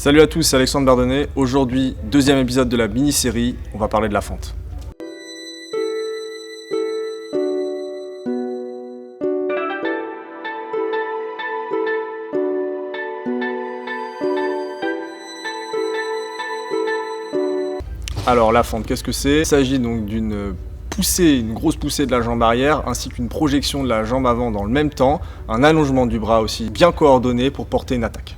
Salut à tous, c'est Alexandre Bardonnet. Aujourd'hui, deuxième épisode de la mini-série, on va parler de la fente. Alors la fente, qu'est-ce que c'est? Il s'agit donc d'une poussée, une grosse poussée de la jambe arrière, ainsi qu'une projection de la jambe avant dans le même temps, un allongement du bras aussi bien coordonné pour porter une attaque.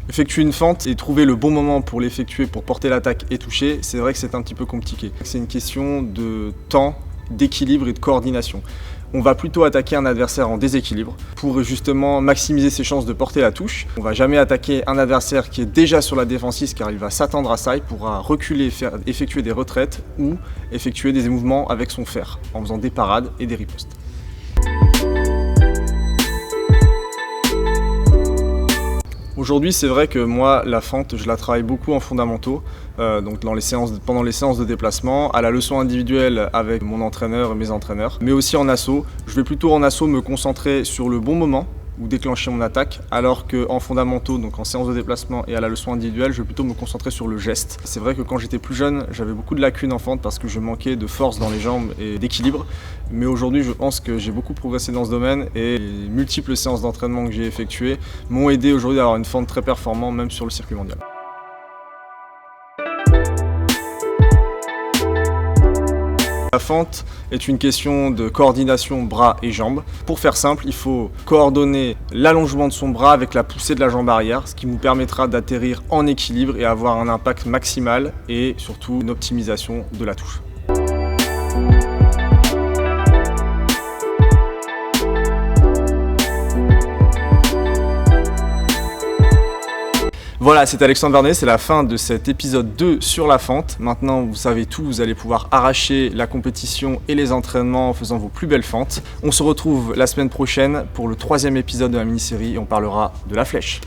Effectuer une fente et trouver le bon moment pour l'effectuer, pour porter l'attaque et toucher, c'est vrai que c'est un petit peu compliqué. C'est une question de temps, d'équilibre et de coordination. On va plutôt attaquer un adversaire en déséquilibre pour justement maximiser ses chances de porter la touche. On va jamais attaquer un adversaire qui est déjà sur la défensive car il va s'attendre à ça, il pourra reculer, effectuer des retraites ou effectuer des mouvements avec son fer en faisant des parades et des ripostes. Aujourd'hui, c'est vrai que moi, la fente, je la travaille beaucoup en fondamentaux, donc pendant les séances de déplacement, à la leçon individuelle avec mon entraîneur et mes entraîneurs, mais aussi en assaut. Je vais plutôt en assaut me concentrer sur le bon moment ou déclencher mon attaque, alors qu'en fondamentaux, donc en séance de déplacement et à la leçon individuelle, je vais plutôt me concentrer sur le geste. C'est vrai que quand j'étais plus jeune, j'avais beaucoup de lacunes en fente parce que je manquais de force dans les jambes et d'équilibre. Mais aujourd'hui, je pense que j'ai beaucoup progressé dans ce domaine et les multiples séances d'entraînement que j'ai effectuées m'ont aidé aujourd'hui à avoir une fente très performante, même sur le circuit mondial. La fente est une question de coordination bras et jambes. Pour faire simple, il faut coordonner l'allongement de son bras avec la poussée de la jambe arrière, ce qui nous permettra d'atterrir en équilibre et avoir un impact maximal et surtout une optimisation de la touche. Voilà, c'est Alexandre Bardonnet, c'est la fin de cet épisode 2 sur la fente. Maintenant, vous savez tout, vous allez pouvoir arracher la compétition et les entraînements en faisant vos plus belles fentes. On se retrouve la semaine prochaine pour le 3e épisode de la mini-série et on parlera de la flèche.